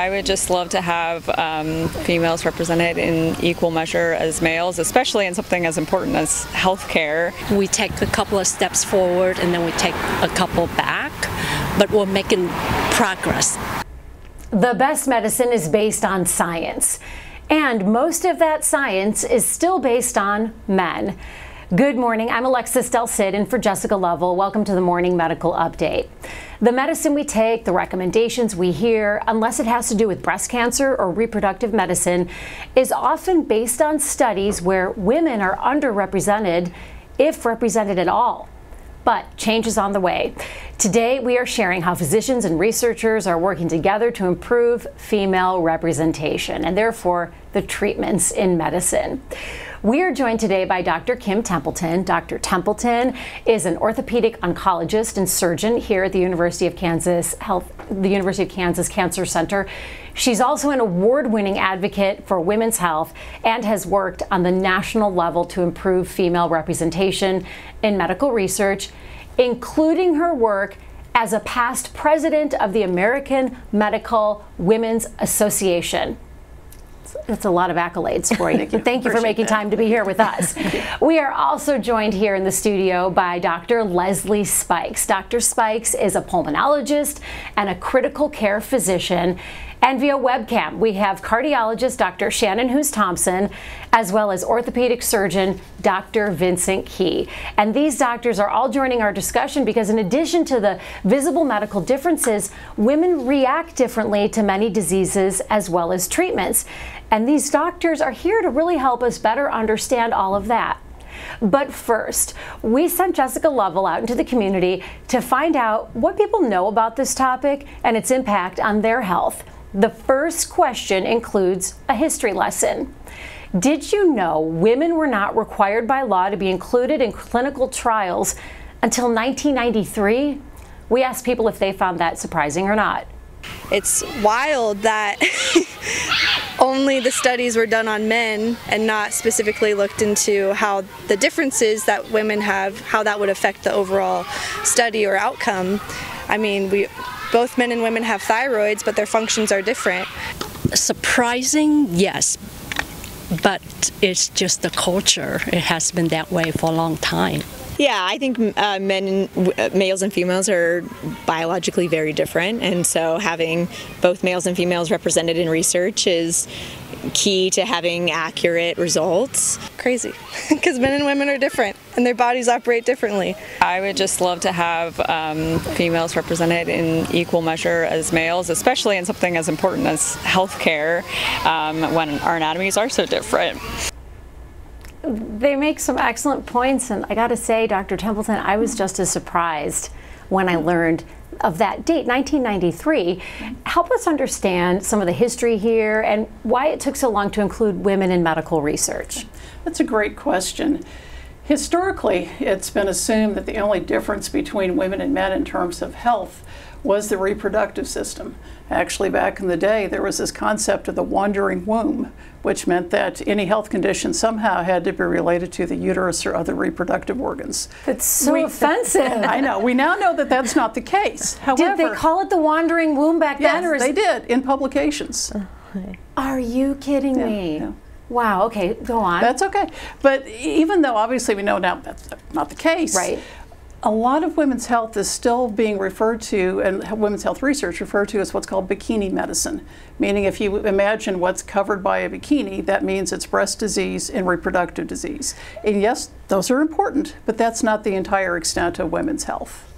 I would just love to have females represented in equal measure as males, especially in something as important as healthcare. We take a couple of steps forward and then we take a couple back, but we're making progress. The best medicine is based on science, and most of that science is still based on men. Good morning, I'm Alexis Del Cid in for Jessica Lovell. Welcome to the Morning Medical Update. The medicine we take, the recommendations we hear, unless it has to do with breast cancer or reproductive medicine, is often based on studies where women are underrepresented, if represented at all. But change is on the way. Today, we are sharing how physicians and researchers are working together to improve female representation and therefore the treatments in medicine. We are joined today by Dr. Kim Templeton. Dr. Templeton is an orthopedic oncologist and surgeon here at the University of Kansas Cancer Center. She's also an award-winning advocate for women's health and has worked on the national level to improve female representation in medical research, including her work as a past president of the American Medical Women's Association. That's a lot of accolades for you. Thank you for making time to be here with us. We are also joined here in the studio by Dr. Leslie Spikes. Dr. Spikes is a pulmonologist and a critical care physician. And via webcam, we have cardiologist Dr. Shannon Thompson, as well as orthopedic surgeon Dr. Vincent Key. And these doctors are all joining our discussion because in addition to the visible medical differences, women react differently to many diseases as well as treatments. And these doctors are here to really help us better understand all of that. But first, we sent Jessica Lovell out into the community to find out what people know about this topic and its impact on their health. The first question includes a history lesson. Did you know women were not required by law to be included in clinical trials until 1993? We asked people if they found that surprising or not. It's wild that only the studies were done on men and not specifically looked into how the differences that women have, how that would affect the overall study or outcome. I mean, both men and women have thyroids, but their functions are different. Surprising, yes, but it's just the culture. It has been that way for a long time. Yeah, I think males and females are biologically very different, and so having both males and females represented in research is key to having accurate results. Crazy, because men and women are different and their bodies operate differently. I would just love to have females represented in equal measure as males, especially in something as important as healthcare, when our anatomies are so different. They make some excellent points, and I gotta say, Dr. Templeton, I was just as surprised when I learned of that date, 1993. Help us understand some of the history here and why it took so long to include women in medical research. That's a great question. Historically, it's been assumed that the only difference between women and men in terms of health was the reproductive system. Actually, back in the day, there was this concept of the wandering womb, which meant that any health condition somehow had to be related to the uterus or other reproductive organs. That's so offensive. I know. We now know that that's not the case. However, did they call it the wandering womb back then? Yes, they did, in publications. Are you kidding me? Yeah. Wow, okay, go on. That's okay. But even though obviously we know now that's not the case, right? A lot of women's health is still being referred to, and women's health research referred to as what's called bikini medicine. Meaning if you imagine what's covered by a bikini, that means it's breast disease and reproductive disease. And yes, those are important, but that's not the entire extent of women's health.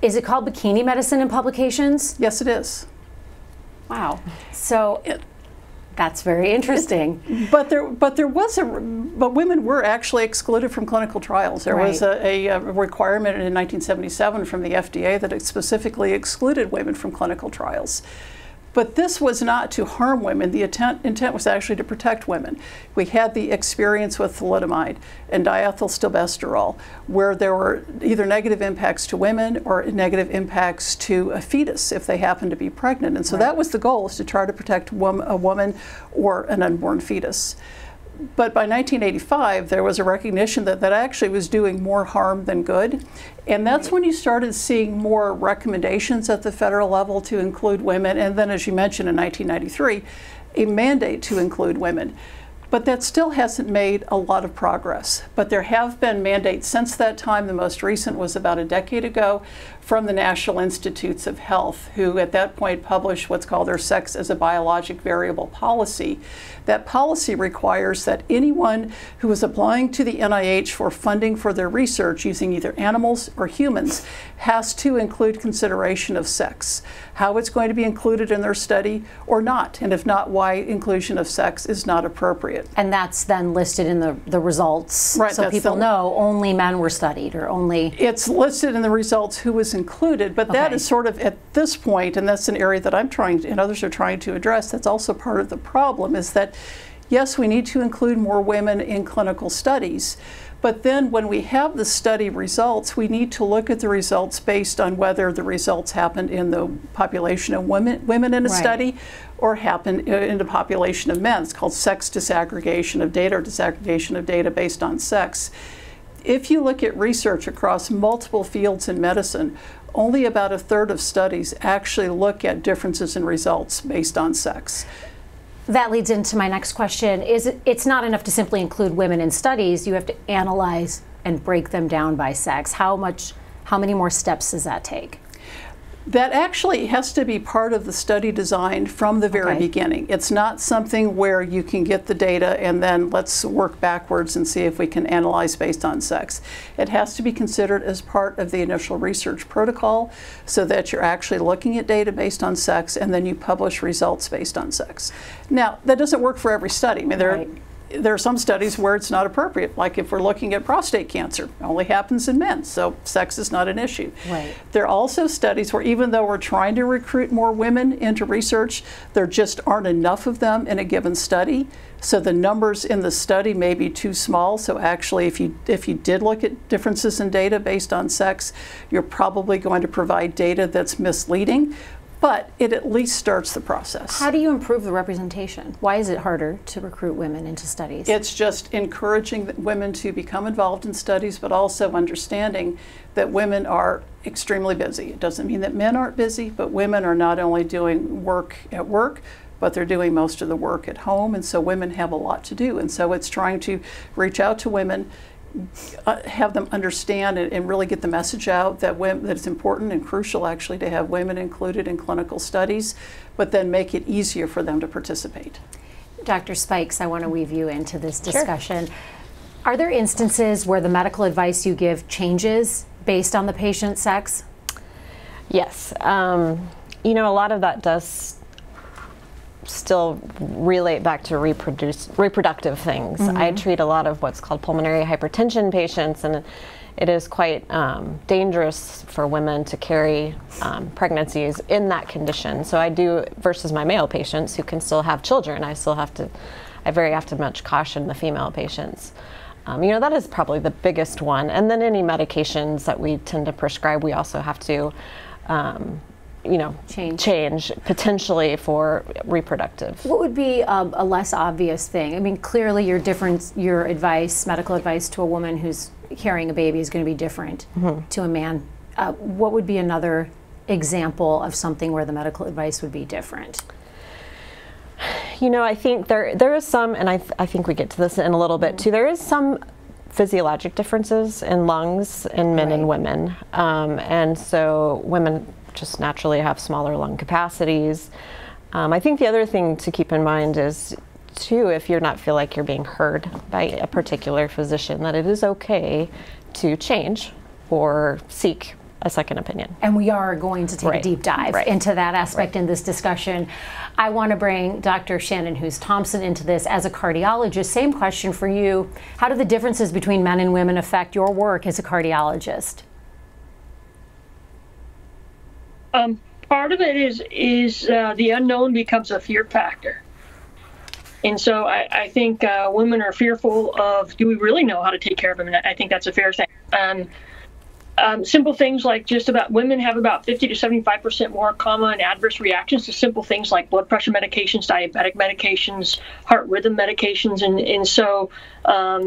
Is it called bikini medicine in publications? Yes, it is. Wow. So that's very interesting. But women were actually excluded from clinical trials. There was a requirement in 1977 from the FDA that it specifically excluded women from clinical trials. But this was not to harm women. The intent was actually to protect women. We had the experience with thalidomide and diethylstilbestrol, where there were either negative impacts to women or negative impacts to a fetus if they happened to be pregnant. And so that was the goal, is to try to protect a woman or an unborn fetus. But by 1985, there was a recognition that that actually was doing more harm than good. And that's when you started seeing more recommendations at the federal level to include women. And then, as you mentioned, in 1993, a mandate to include women. But that still hasn't made a lot of progress. But there have been mandates since that time. The most recent was about a decade ago from the National Institutes of Health, who at that point published what's called their Sex as a Biologic Variable policy. That policy requires that anyone who is applying to the NIH for funding for their research using either animals or humans has to include consideration of sex, how it's going to be included in their study or not, and if not, why inclusion of sex is not appropriate. And that's then listed in the results, right, so people know only men were studied, or only... It's listed in the results who was included, but that is sort of at this point, and that's an area that I'm trying, and others are trying to address, that's also part of the problem, is that yes, we need to include more women in clinical studies, but then when we have the study results, we need to look at the results based on whether the results happened in the population of women in a study or happened in the population of men. It's called sex disaggregation of data, or disaggregation of data based on sex. If you look at research across multiple fields in medicine, only about a third of studies actually look at differences in results based on sex. That leads into my next question. It's not enough to simply include women in studies. You have to analyze and break them down by sex. How many more steps does that take? That actually has to be part of the study design from the very beginning. It's not something where you can get the data and then let's work backwards and see if we can analyze based on sex. It has to be considered as part of the initial research protocol so that you're actually looking at data based on sex and then you publish results based on sex. Now, that doesn't work for every study. I mean, there are some studies where it's not appropriate, like if we're looking at prostate cancer, it only happens in men, so sex is not an issue. There are also studies where even though we're trying to recruit more women into research, there just aren't enough of them in a given study, so the numbers in the study may be too small. So actually, if you did look at differences in data based on sex, you're probably going to provide data that's misleading. But it at least starts the process. How do you improve the representation? Why is it harder to recruit women into studies? It's just encouraging women to become involved in studies, but also understanding that women are extremely busy. It doesn't mean that men aren't busy, but women are not only doing work at work, but they're doing most of the work at home, and so women have a lot to do. And so it's trying to reach out to women, have them understand and really get the message out that it's important and crucial actually to have women included in clinical studies, but then make it easier for them to participate. Dr. Spikes, I want to weave you into this discussion. Are there instances where the medical advice you give changes based on the patient's sex? Yes. You know, a lot of that does still relate back to reproductive things. I treat a lot of what's called pulmonary hypertension patients, and it is quite dangerous for women to carry pregnancies in that condition. So I do, versus my male patients who can still have children, I very often much caution the female patients. You know, that is probably the biggest one. And then any medications that we tend to prescribe, we also have to you know, change potentially for reproductive. What would be a less obvious thing? I mean, clearly your advice, medical advice to a woman who's carrying a baby is going to be different to a man. What would be another example of something where the medical advice would be different? You know, I think there is some, and I think we get to this in a little bit too, there is some physiologic differences in lungs in men and women. And so women just naturally have smaller lung capacities. I think the other thing to keep in mind is, too, if you're not feel like you're being heard by a particular physician, that it is okay to change or seek a second opinion. And we are going to take a deep dive into that aspect in this discussion. I want to bring Dr. Shannon Thompson into this as a cardiologist. Same question for you. How do the differences between men and women affect your work as a cardiologist? Part of it is the unknown becomes a fear factor. And so I think women are fearful of, do we really know how to take care of them? And I think that's a fair thing. Simple things like just about women have about 50 to 75% more common adverse reactions to simple things like blood pressure medications, diabetic medications, heart rhythm medications. And so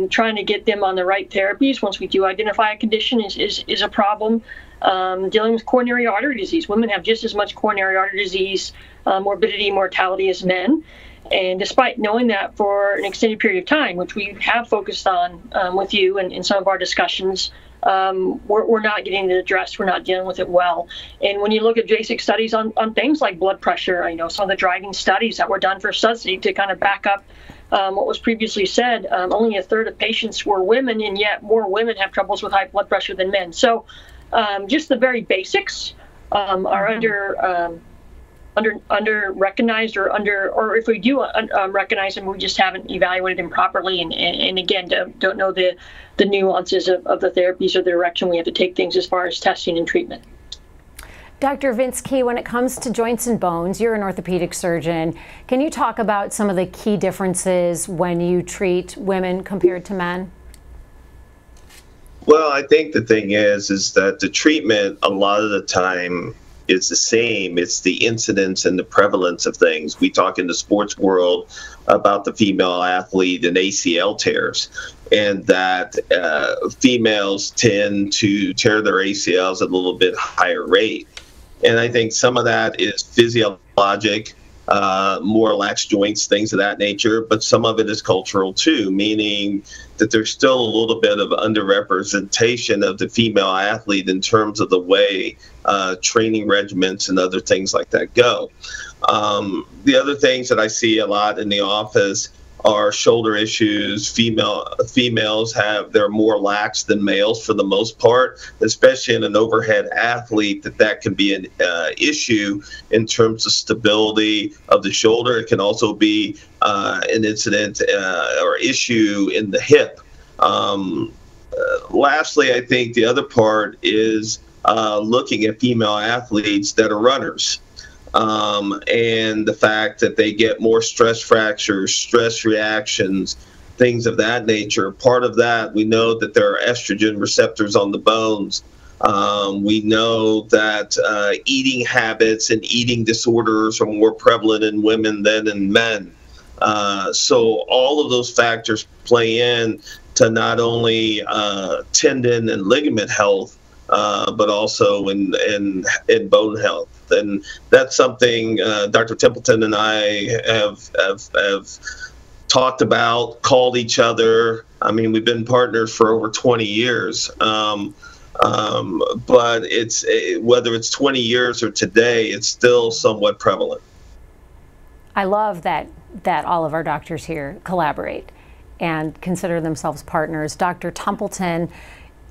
trying to get them on the right therapies once we do identify a condition is a problem. Dealing with coronary artery disease. Women have just as much coronary artery disease morbidity, mortality as men. And despite knowing that for an extended period of time, which we have focused on with you and in some of our discussions, we're not getting it addressed. We're not dealing with it well. And when you look at basic studies on things like blood pressure, some of the driving studies that were done for subsidy to kind of back up what was previously said, only a third of patients were women, and yet more women have troubles with high blood pressure than men. So just the very basics are under recognized or if we do recognize them, we just haven't evaluated them properly, and again don't know the nuances of the therapies or the direction we have to take things as far as testing and treatment. Dr. Vince Key, when it comes to joints and bones, you're an orthopedic surgeon. Can you talk about some of the key differences when you treat women compared to men? Well, I think the thing is that the treatment a lot of the time is the same. It's the incidence and the prevalence of things. We talk in the sports world about the female athlete and ACL tears, and that females tend to tear their ACLs at a little bit higher rate. And I think some of that is physiologic, more lax joints, things of that nature, but some of it is cultural too, meaning that there's still a little bit of underrepresentation of the female athlete in terms of the way training regimens and other things like that go. The other things that I see a lot in the office are shoulder issues. Females they're more lax than males for the most part, especially in an overhead athlete, that can be an issue in terms of stability of the shoulder. It can also be an incident or issue in the hip. Lastly, I think the other part is looking at female athletes that are runners. And the fact that they get more stress fractures, stress reactions, things of that nature. Part of that, we know that there are estrogen receptors on the bones. We know that eating habits and eating disorders are more prevalent in women than in men. So all of those factors play in to not only tendon and ligament health, but also in bone health. And that's something Dr. Templeton and I have talked about, called each other. I mean, we've been partners for over 20 years. But whether it's 20 years or today, it's still somewhat prevalent. I love that all of our doctors here collaborate and consider themselves partners. Dr. Templeton,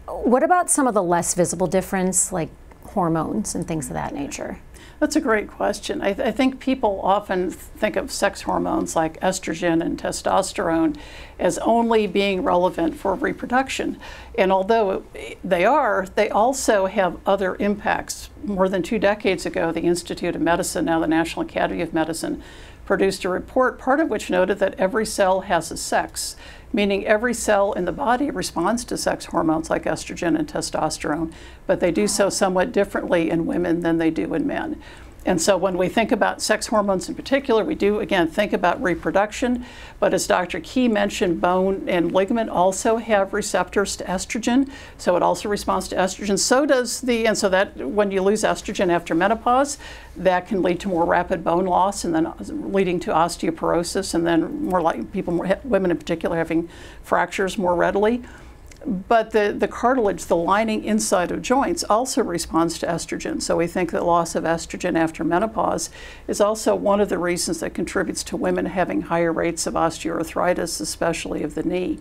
what about some of the less visible difference, like hormones and things of that nature? That's a great question. I think people often think of sex hormones like estrogen and testosterone as only being relevant for reproduction. And although they also have other impacts. More than 2 decades ago, the Institute of Medicine, now the National Academy of Medicine, produced a report, part of which noted that every cell has a sex, meaning every cell in the body responds to sex hormones like estrogen and testosterone, but they do so somewhat differently in women than they do in men. And so when we think about sex hormones in particular, we do, again, think about reproduction. But as Dr. Key mentioned, bone and ligament also have receptors to estrogen. So it also responds to estrogen. So does and so that when you lose estrogen after menopause, that can lead to more rapid bone loss and then leading to osteoporosis, and then more like women in particular, having fractures more readily. But the cartilage, the lining inside of joints, also responds to estrogen. So we think that loss of estrogen after menopause is also one of the reasons that contributes to women having higher rates of osteoarthritis, especially of the knee.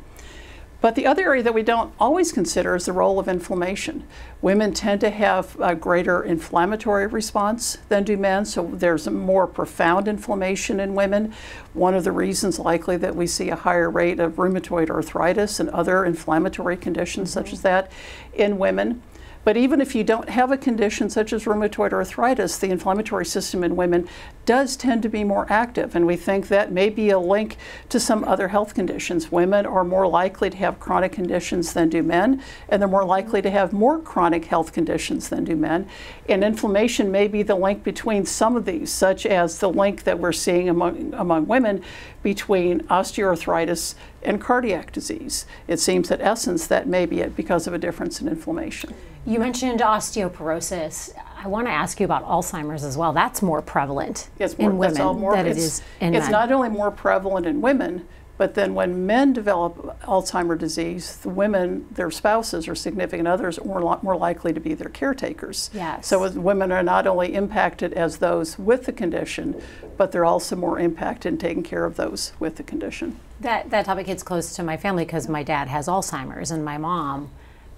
But the other area that we don't always consider is the role of inflammation. Women tend to have a greater inflammatory response than do men, so there's a more profound inflammation in women. One of the reasons likely that we see a higher rate of rheumatoid arthritis and other inflammatory conditions such as that in women. But even if you don't have a condition such as rheumatoid arthritis, the inflammatory system in women does tend to be more active, and we think that may be a link to some other health conditions. Women are more likely to have chronic conditions than do men, and they're more likely to have more chronic health conditions than do men. And inflammation may be the link between some of these, such as the link that we're seeing among women between osteoarthritis and cardiac disease. It seems at essence that may be it because of a difference in inflammation. You mentioned osteoporosis. I want to ask you about Alzheimer's as well. That's more prevalent in women than it is in men. It's not only more prevalent in women, but then when men develop Alzheimer's disease, the women, their spouses or significant others, are more likely to be their caretakers. Yes. So women are not only impacted as those with the condition, but they're also more impacted in taking care of those with the condition. That topic hits close to my family because my dad has Alzheimer's, and my mom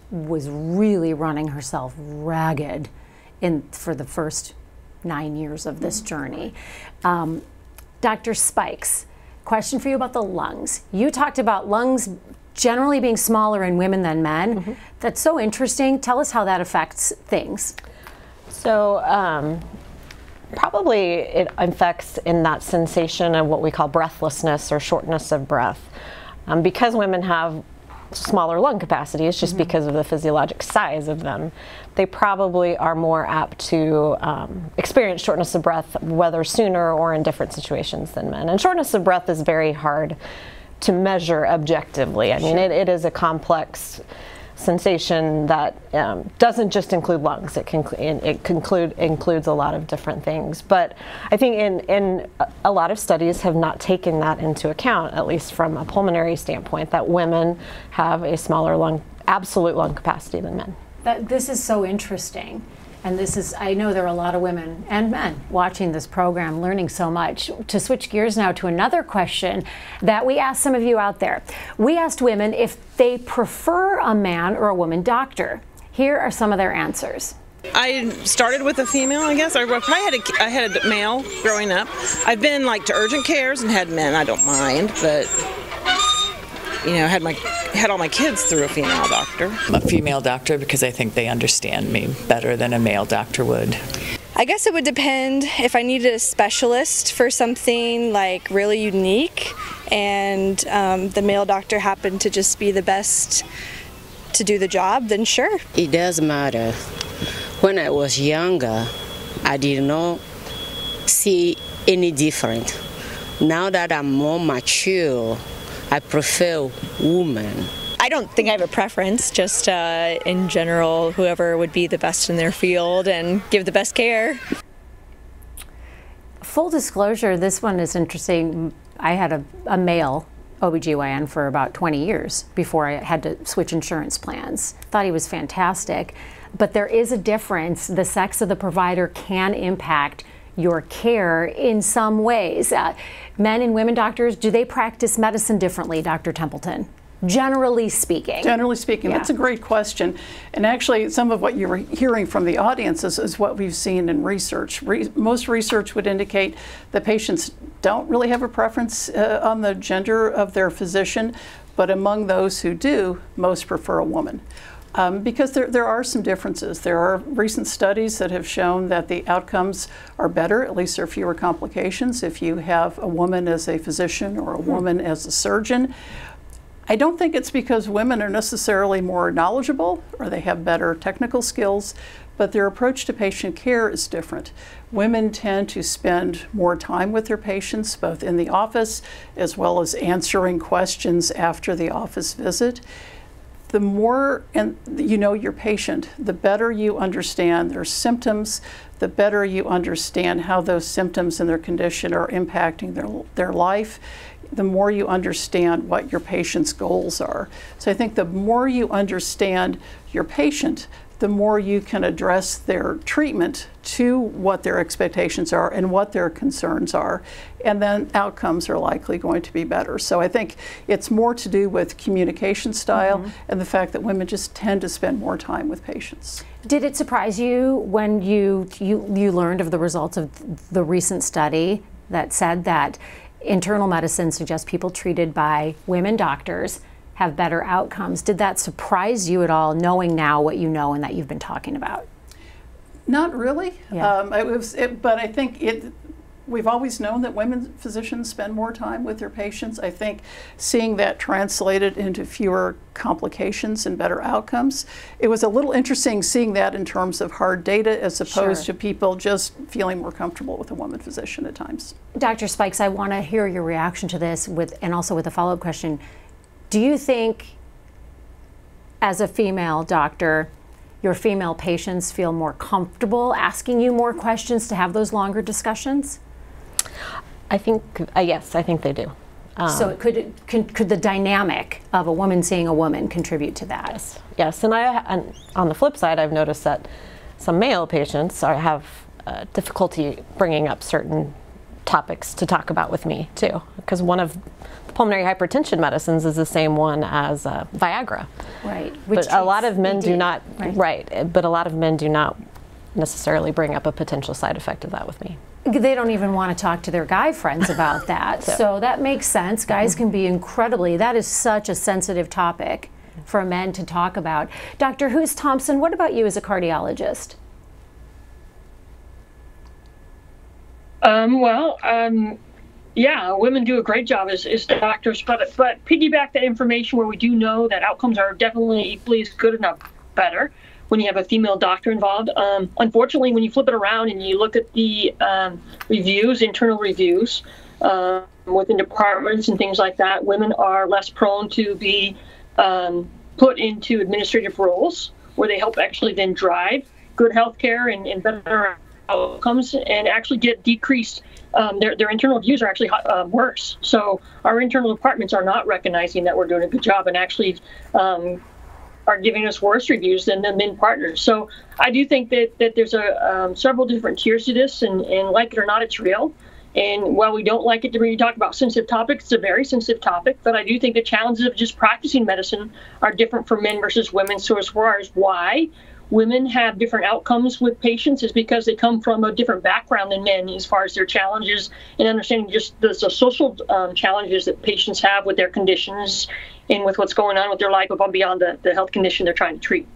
was really running herself ragged for the first 9 years of this journey. Dr. Spikes, question for you about the lungs. You talked about lungs generally being smaller in women than men. That's so interesting. Tell us how that affects things. So probably it affects in that sensation of what we call breathlessness or shortness of breath. Because women have smaller lung capacities just because of the physiologic size of them, they probably are more apt to experience shortness of breath, whether sooner or in different situations than men. And shortness of breath is very hard to measure objectively. I mean, it is a complex sensation that doesn't just include lungs. It includes a lot of different things. But I think in a lot of studies have not taken that into account, at least from a pulmonary standpoint, that women have a smaller absolute lung capacity than men. This is so interesting. And I know there are a lot of women and men watching this program, learning so much. To switch gears now to another question that we asked some of you out there. We asked women if they prefer a man or a woman doctor. Here are some of their answers. I started with a female, I guess. I probably had a male growing up. I've been to urgent cares and had men. I don't mind, but had all my kids through a female doctor. I'm a female doctor because I think they understand me better than a male doctor would. I guess it would depend if I needed a specialist for something really unique, and the male doctor happened to just be the best to do the job, then sure. It does matter. When I was younger, I did not see any different. Now that I'm more mature, I prefer women. I don't think I have a preference, just in general, whoever would be the best in their field and give the best care. Full disclosure, this one is interesting. I had a male OBGYN for about 20 years before I had to switch insurance plans. Thought he was fantastic, but there is a difference. The sex of the provider can impact your care in some ways. Men and women doctors, do they practice medicine differently, Dr. Templeton? Generally speaking. Generally speaking, yeah. That's a great question. And actually, some of what you were hearing from the audience is what we've seen in research. Most research would indicate that patients don't really have a preference on the gender of their physician, but among those who do, most prefer a woman. Because there are some differences. There are recent studies that have shown that the outcomes are better, at least there are fewer complications, if you have a woman as a physician or a woman as a surgeon. I don't think it's because women are necessarily more knowledgeable or they have better technical skills, but their approach to patient care is different. Women tend to spend more time with their patients, both in the office as well as answering questions after the office visit. The more you know your patient, the better you understand their symptoms, the better you understand how those symptoms and their condition are impacting their life, the more you understand what your patient's goals are. So I think the more you understand your patient, the more you can address their treatment to what their expectations are and what their concerns are, and then outcomes are likely going to be better. So I think it's more to do with communication style and the fact that women just tend to spend more time with patients. Did it surprise you when you learned of the results of the recent study that said that internal medicine suggests people treated by women doctors have better outcomes. Did that surprise you at all, knowing now what you know and that you've been talking about? Not really, Yeah. But I think we've always known that women physicians spend more time with their patients. I think seeing that translated into fewer complications and better outcomes, it was a little interesting seeing that in terms of hard data as opposed to people just feeling more comfortable with a woman physician at times. Dr. Spikes, I want to hear your reaction to this and also with a follow-up question. Do you think, as a female doctor, your female patients feel more comfortable asking you more questions to have those longer discussions? I think, yes, I think they do. So could the dynamic of a woman seeing a woman contribute to that? Yes, yes. And on the flip side, I've noticed that some male patients have difficulty bringing up certain topics to talk about with me too, because one of the pulmonary hypertension medicines is the same one as Viagra. Right. But a lot of men do not. Right. But a lot of men do not necessarily bring up a potential side effect of that with me. They don't even want to talk to their guy friends about that. So that makes sense. Guys can be that is such a sensitive topic for men to talk about. Dr. Thompson, what about you as a cardiologist? Yeah, women do a great job as doctors, but piggyback that information where we do know that outcomes are definitely equally as good, if not better, when you have a female doctor involved. Unfortunately, when you flip it around and you look at the reviews, internal reviews within departments and things like that, women are less prone to be put into administrative roles where they help actually then drive good health care and better outcomes and actually get decreased. Their internal reviews are actually worse. So our internal departments are not recognizing that we're doing a good job and actually are giving us worse reviews than the men partners. So I do think that there's several different tiers to this, and like it or not, it's real. And while we don't like it to really talk about sensitive topics, it's a very sensitive topic. But I do think the challenges of just practicing medicine are different for men versus women. So as far as why women have different outcomes with patients is because they come from a different background than men as far as their challenges and understanding just the social challenges that patients have with their conditions and with what's going on with their life above and beyond the health condition they're trying to treat.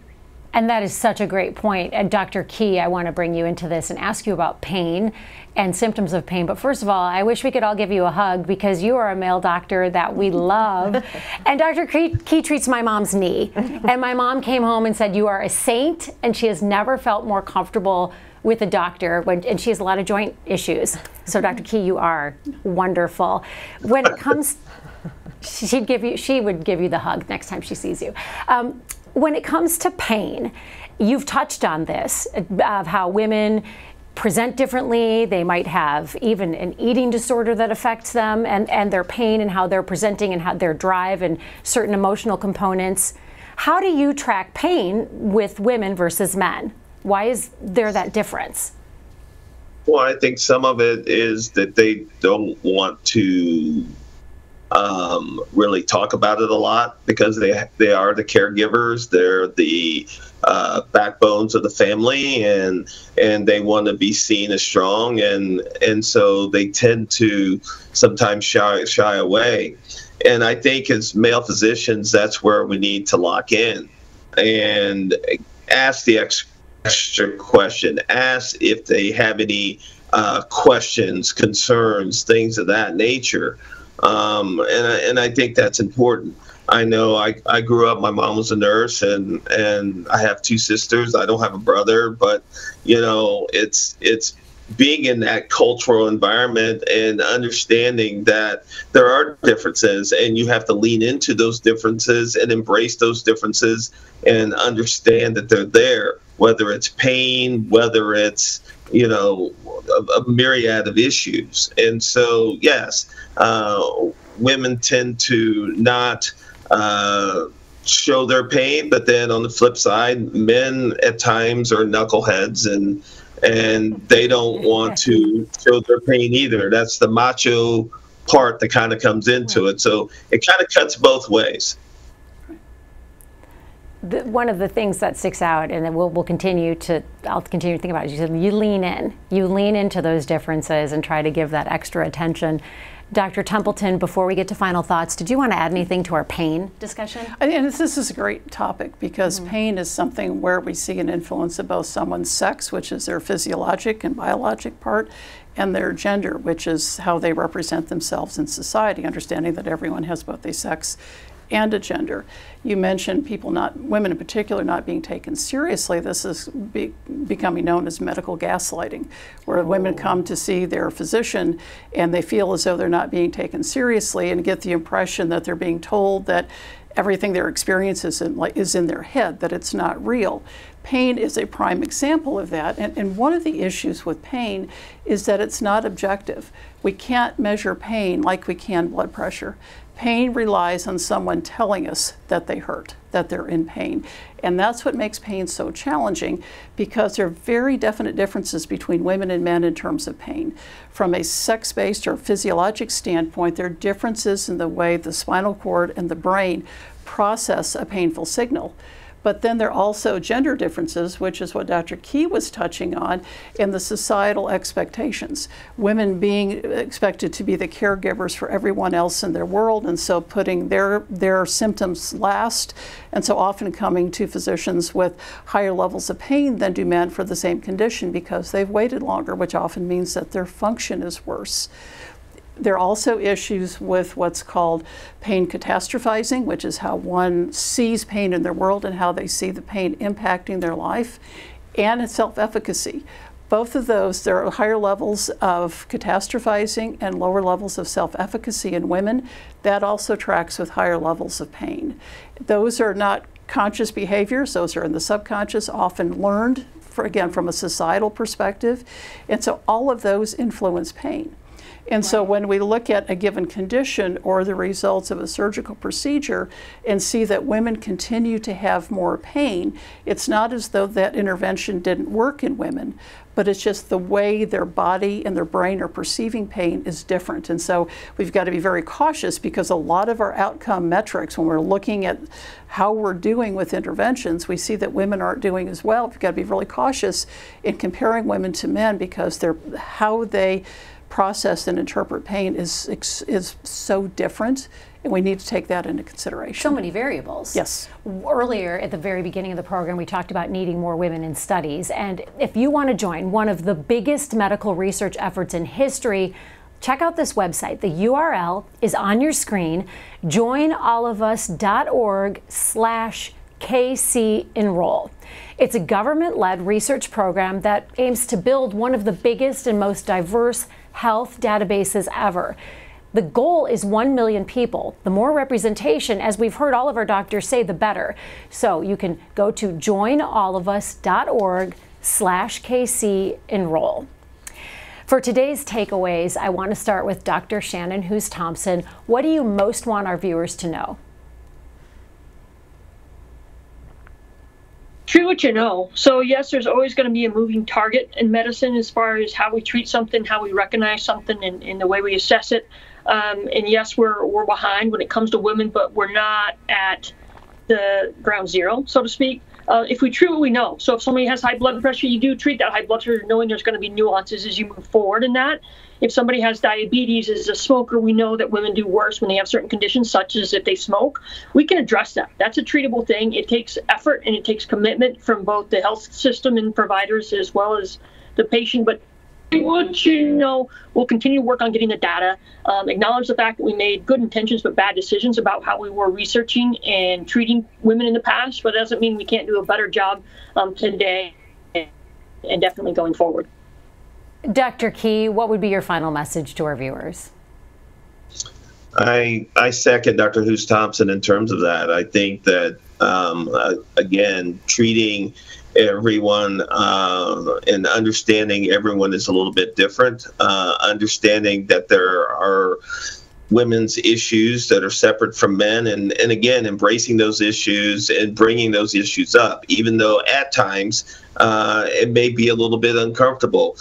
And that is such a great point. And Dr. Key, I want to bring you into this and ask you about pain and symptoms of pain. But first of all, I wish we could all give you a hug because you are a male doctor that we love. And Dr. Key treats my mom's knee. And my mom came home and said, you are a saint. And she has never felt more comfortable with a doctor, and she has a lot of joint issues. So Dr. Key, you are wonderful. When it comes, she would give you the hug next time she sees you. When it comes to pain, you've touched on this, of how women present differently. They might have even an eating disorder that affects them and their pain and how they're presenting and how their drive and certain emotional components. How do you track pain with women versus men? Why is there that difference? Well, I think some of it is that they don't want to really talk about it a lot because they are the caregivers. They're the backbones of the family, and they want to be seen as strong, and so they tend to sometimes shy away. And I think as male physicians, that's where we need to lock in and ask the extra question. Ask if they have any questions, concerns, things of that nature. And I think that's important. I know I grew up, my mom was a nurse, and I have two sisters. I don't have a brother, but, you know, it's being in that cultural environment and understanding that there are differences, and you have to lean into those differences and embrace those differences and understand that they're there, whether it's pain, whether it's, you know, a myriad of issues. And so, yes, women tend to not show their pain, but then on the flip side, men at times are knuckleheads and they don't want to show their pain either. That's the macho part that kind of comes into it. So it kind of cuts both ways. One of the things that sticks out, and then I'll continue to think about it, you said you lean into those differences and try to give that extra attention. Dr. Templeton, before we get to final thoughts, did you want to add anything to our pain discussion? And this is a great topic because pain is something where we see an influence of both someone's sex, which is their physiologic and biologic part, and their gender, which is how they represent themselves in society, understanding that everyone has both a sex and a gender. You mentioned women in particular, not being taken seriously. This is becoming known as medical gaslighting, where women come to see their physician and they feel as though they're not being taken seriously and get the impression that they're being told that everything they're experiencing is in their head, that it's not real. Pain is a prime example of that, and one of the issues with pain is that it's not objective. We can't measure pain like we can blood pressure. Pain relies on someone telling us that they hurt, that they're in pain. And that's what makes pain so challenging, because there are very definite differences between women and men in terms of pain. From a sex-based or physiologic standpoint, there are differences in the way the spinal cord and the brain process a painful signal. But then there are also gender differences, which is what Dr. Key was touching on, in the societal expectations. Women being expected to be the caregivers for everyone else in their world, and so putting their symptoms last, and so often coming to physicians with higher levels of pain than do men for the same condition because they've waited longer, which often means that their function is worse. There are also issues with what's called pain catastrophizing, which is how one sees pain in their world and how they see the pain impacting their life, and self-efficacy. Both of those, there are higher levels of catastrophizing and lower levels of self-efficacy in women. That also tracks with higher levels of pain. Those are not conscious behaviors, those are in the subconscious, often learned, again, from a societal perspective. And so all of those influence pain. And so when we look at a given condition or the results of a surgical procedure and see that women continue to have more pain, it's not as though that intervention didn't work in women, but it's just the way their body and their brain are perceiving pain is different. And so we've got to be very cautious, because a lot of our outcome metrics, when we're looking at how we're doing with interventions, we see that women aren't doing as well. We've got to be really cautious in comparing women to men, because how they process and interpret pain is so different, and we need to take that into consideration. So many variables. Yes. Earlier at the very beginning of the program, we talked about needing more women in studies, and if you want to join one of the biggest medical research efforts in history, check out this website. The URL is on your screen, joinallofus.org/KC Enroll. It's a government-led research program that aims to build one of the biggest and most diverse health databases ever. The goal is 1 million people. The more representation, as we've heard all of our doctors say, the better. So you can go to joinallofus.org/KC Enroll. For today's takeaways, I want to start with Dr. Shannon Thompson. What do you most want our viewers to know? Treat what you know. So yes, there's always going to be a moving target in medicine as far as how we treat something, how we recognize something, and the way we assess it. And yes, we're behind when it comes to women, but we're not at the ground zero, so to speak. If we treat what we know, so if somebody has high blood pressure, you do treat that high blood pressure, knowing there's going to be nuances as you move forward in that. If somebody has diabetes, as a smoker, we know that women do worse when they have certain conditions, such as if they smoke. We can address that. That's a treatable thing. It takes effort and it takes commitment from both the health system and providers as well as the patient. But what you know, we'll continue to work on getting the data, acknowledge the fact that we made good intentions but bad decisions about how we were researching and treating women in the past, but it doesn't mean we can't do a better job today and definitely going forward. Dr. Key, what would be your final message to our viewers? I second Dr. Thompson in terms of that. I think that, again, treating everyone and understanding everyone is a little bit different. Understanding that there are women's issues that are separate from men, and again, embracing those issues and bringing those issues up, even though at times it may be a little bit uncomfortable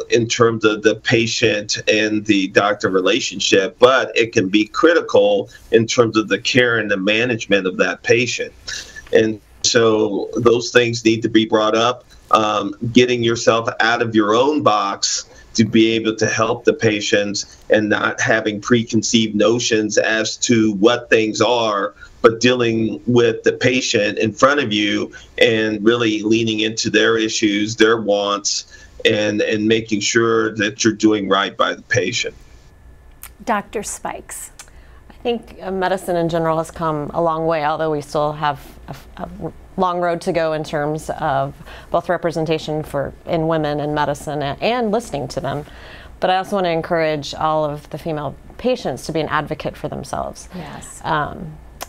in terms of the patient and the doctor relationship, but it can be critical in terms of the care and the management of that patient. And so those things need to be brought up. Getting yourself out of your own box to be able to help the patients and not having preconceived notions as to what things are, but dealing with the patient in front of you and really leaning into their issues, their wants, and making sure that you're doing right by the patient. Dr. Spikes. I think medicine in general has come a long way, although we still have a long road to go in terms of both representation in women in medicine and listening to them. But I also want to encourage all of the female patients to be an advocate for themselves. Yes.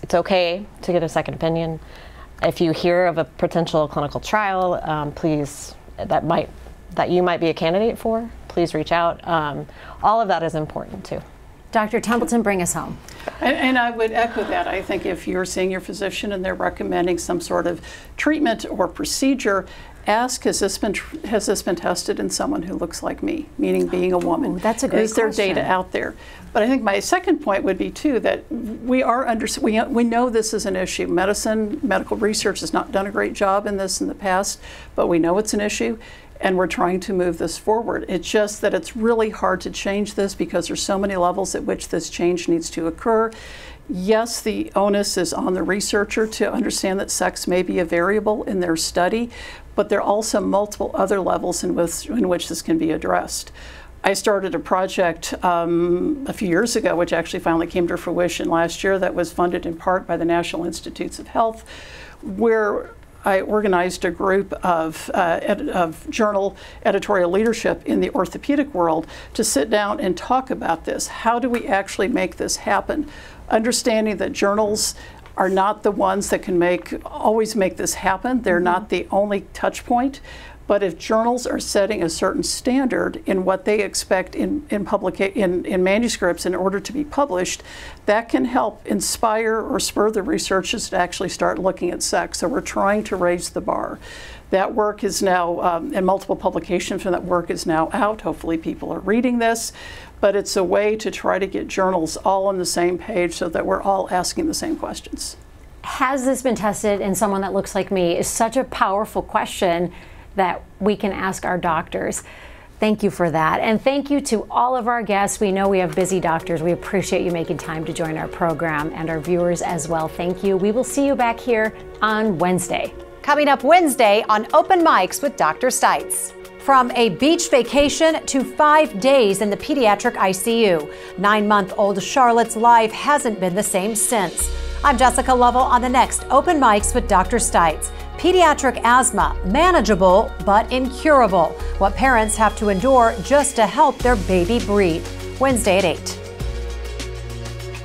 It's okay to get a second opinion. If you hear of a potential clinical trial, please, that you might be a candidate for, please reach out. All of that is important too. Dr. Templeton, bring us home. And I would echo that. I think if you're seeing your physician and they're recommending some sort of treatment or procedure, ask, has this been tested in someone who looks like me, meaning being a woman? Oh, that's a great question. Is there data out there? But I think my second point would be, too, that we know this is an issue. Medical research has not done a great job in this in the past, but we know it's an issue. And we're trying to move this forward. It's just that it's really hard to change this because there's so many levels at which this change needs to occur. Yes, the onus is on the researcher to understand that sex may be a variable in their study, but there are also multiple other levels in which this can be addressed. I started a project a few years ago, which actually finally came to fruition last year, that was funded in part by the National Institutes of Health, where I organized a group of journal editorial leadership in the orthopedic world to sit down and talk about this. How do we actually make this happen? Understanding that journals are not the ones that can always make this happen. They're not the only touch point. But if journals are setting a certain standard in what they expect in manuscripts in order to be published, that can help inspire or spur the researchers to actually start looking at sex. So we're trying to raise the bar. That work is now, and multiple publications from that work is now out. Hopefully people are reading this. But it's a way to try to get journals all on the same page so that we're all asking the same questions. Has this been tested in someone that looks like me is such a powerful question that we can ask our doctors. Thank you for that. And thank you to all of our guests. We know we have busy doctors. We appreciate you making time to join our program, and our viewers as well. Thank you. We will see you back here on Wednesday. Coming up Wednesday on Open Mics with Dr. Stites. From a beach vacation to 5 days in the pediatric ICU, 9-month-old Charlotte's life hasn't been the same since. I'm Jessica Lovell on the next Open Mics with Dr. Stites. Pediatric asthma, manageable but incurable. What parents have to endure just to help their baby breathe. Wednesday at 8.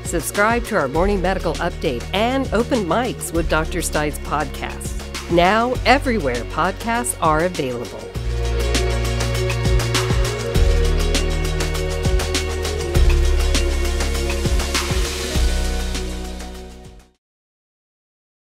Subscribe to our morning medical update and Open Mics with Dr. Stites podcast. Now everywhere podcasts are available.